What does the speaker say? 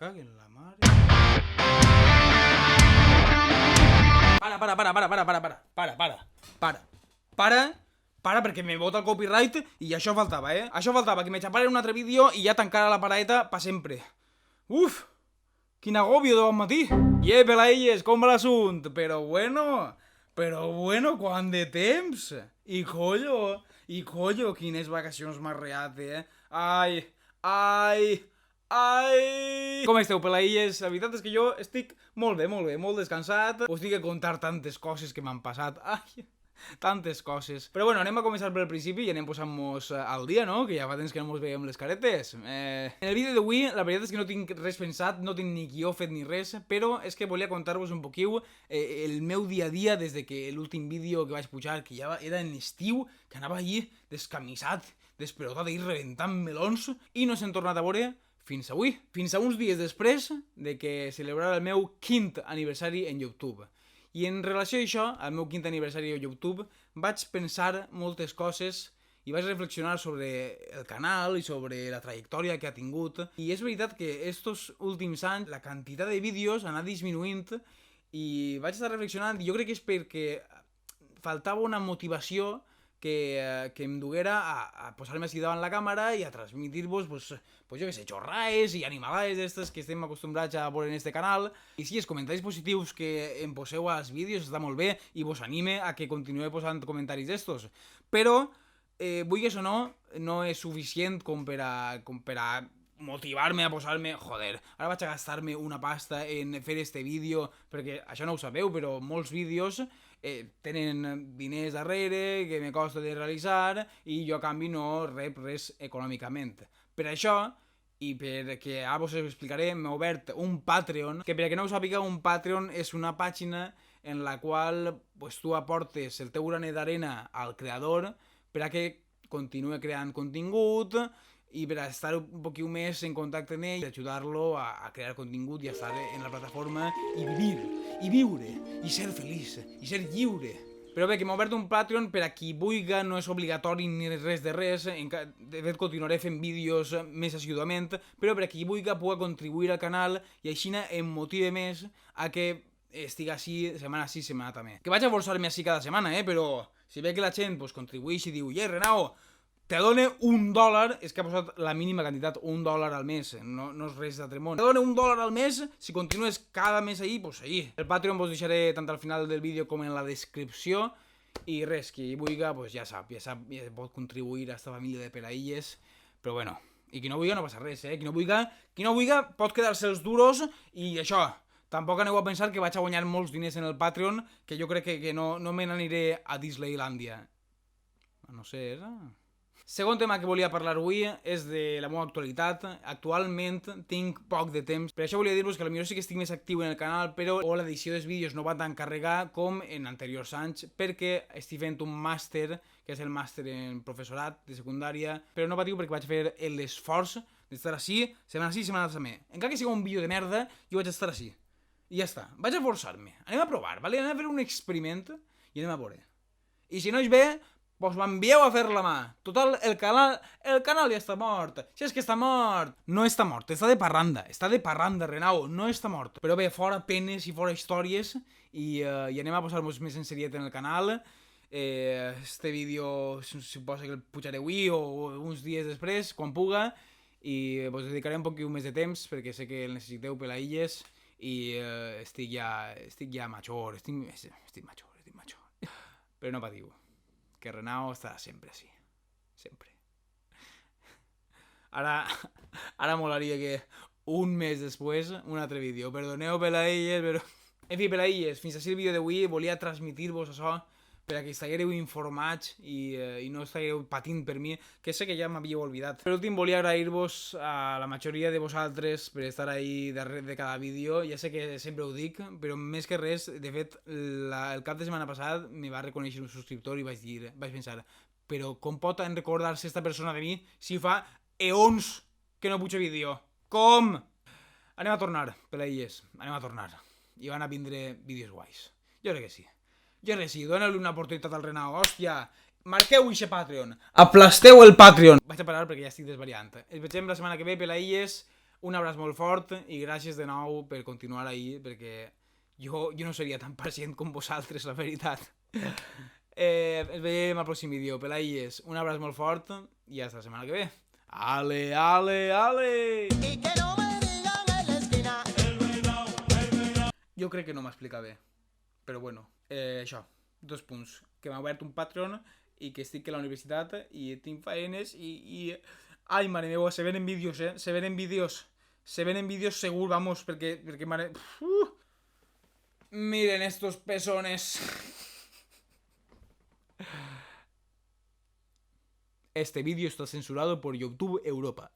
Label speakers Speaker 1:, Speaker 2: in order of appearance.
Speaker 1: caguen la mare. Para, perquè me vota el copyright i això faltava, Això faltava, que me xaparen un altre vídeo i ja tancara la paraeta pa sempre. Uf, quin agobio de bon matí. Pelaelles, com va l'assunt? Però bueno, quant de temps? I collo, quines vacacions m'ha reat, Ai. Com esteu, pelaelles? La veritat és que jo estic molt bé, molt descansat. Us dic a contar tantes coses que m'han passat. Ai, tantes coses. Però bueno, anem a començar pel principi i anem posant-nos al dia, no? Que ja fa temps que no mos veiem les caretes. En el vídeo d'avui, la veritat és que no tinc res pensat, no tinc ni guió fet ni res, però és que volia contar-vos un poquiu el meu dia a dia des de que l'últim vídeo que vaig pujar, que ja era en estiu, que anava allí descamisat, despelotat i rebentant melons, i no s'han tornat a veure fins avui. Fins a uns dies després de que celebrara el meu 5th aniversari en YouTube. I en relació a això, al meu 5th aniversari a YouTube, vaig pensar moltes coses i vaig reflexionar sobre el canal i sobre la trajectòria que ha tingut. I és veritat que estos últims anys la quantitat de vídeos ha anat disminuint i vaig estar reflexionant i jo crec que és perquè faltava una motivació que em duguera a posar-me així davant la càmera i a transmitir-vos, pues jo que sé, xorraes i animalades d'estes que estem acostumbrats a veure en este canal. I sí, els comentaris positius que em poseu als vídeos està molt bé i vos anime a que continueu posant comentaris d'estos. Però, vulguis o no, no és suficient com per a motivar-me a posar-me, joder, ara vaig a gastar-me una pasta en fer este vídeo, perquè això no ho sabeu, però molts vídeos tenen diners darrere, que me costa de realitzar, i jo a canvi no rep res econòmicament. Per això, i perquè ara vos ho explicaré, m'he obert un Patreon, que per a que no ho sàpiga, un Patreon és una pàgina en la qual pues, tu aportes el teu granet d'arena al creador per a que continuï creant contingut i per a estar un poquiu més en contacte amb ell, ajudar-lo a crear contingut i a estar en la plataforma i viure, i ser feliç, i ser lliure. Però bé, que m'he obert un Patreon per a qui vulga, no és obligatori ni res de res, de fet continuaré fent vídeos més assiduament, però per a qui vulga pugui contribuir al canal i així em motive més a que estigui així setmana sí, setmana també. Que vaig a forçar-me així cada setmana, però si ve que la gent pues, contribueix i diu Renao, te done $1, és que ha posat la mínima quantitat, $1 al mes, no és res d'altre món. Te done $1 al mes, si continues cada mes ahí, pues ahí. El Patreon vos deixaré tant al final del vídeo com en la descripció, i res, qui vulga, pues ja sap, ja pot contribuir a esta família de pelailles, però bueno, i qui no vulga no passa res, qui no vulga pot quedar-se els duros, i això, tampoc aneu a pensar que vaig a guanyar molts diners en el Patreon, que jo crec que no me n'aniré a Disneylandia. No sé, Segon tema que volia parlar avui és de la meva actualitat. Actualment tinc poc de temps, per això volia dir-vos que potser sí que estic més actiu en el canal, però l'edició dels vídeos no va tan carregar com en anteriors anys, perquè estic fent un màster, que és el màster en professorat de secundària, però no patiu perquè vaig fer l'esforç d'estar així, setmana sí, setmana també. Encara que sigui un vídeo de merda, jo vaig estar així. I ja està, vaig a forçar-me. Anem a provar, vale? Anem a fer un experiment i anem a veure. I si no és bé, pues m'envieu a fer la mà. Total, el canal ja està mort. Si és que està mort. No està mort, està de parranda, Renao, no està mort. Però bé, fora penes i fora històries, i anem a posar-nos més en seriet en el canal. Este vídeo suposa que el pujaré avui o uns dies després, quan puga, i vos dedicaré un poquet més de temps, perquè sé que el necessiteu pelailles, i estic ja major, estic major. Però no patiu, que Renao està sempre així, sempre. Ara molaria que un mes després, un altre vídeo. Perdoneu pelailles, però... En fi, pelailles, fins així el vídeo d'avui. Volia transmitir-vos això per a que estigueu informats i no estigueu patint per mi, que sé que ja m'havíeu oblidat. Per últim, volia agrair-vos a la majoria de vosaltres per estar ahí darrere de cada vídeo. Ja sé que sempre ho dic, però més que res, de fet, el cap de setmana passat me va reconèixer un subscriptor i vaig pensar, però com pot recordar-se esta persona de mi si fa eons que no pujo vídeo? Com? Anem a tornar, pelailles, anem a tornar. I van a vindre vídeos guais. Jo crec que sí. Dóna-li una oportunitat al Renao, hòstia, marqueu ixe Patreon, aplasteu el Patreon. Vaig a parar perquè ja estic desvariant. Ens vegem la setmana que ve, pelailles, Un abraç molt fort i gràcies de nou per continuar ahí, perquè jo no seria tan pacient com vosaltres, la veritat. Ens veiem al pròxim vídeo, pelailles. Un abraç molt fort i hasta la setmana que ve. Ale, ale, ale!
Speaker 2: Y que no me digan en la esquina.
Speaker 1: Jo crec que no m'explica bé, però bueno, això, 2 punts, que m'ha obert un Patreon i que estic a la universitat i tinc faenes i... Ai, mare meva, se venen vídeos, se venen vídeos segur, vamos, perquè mare... Miren estos pezones. Este vídeo está censurado por YouTube Europa.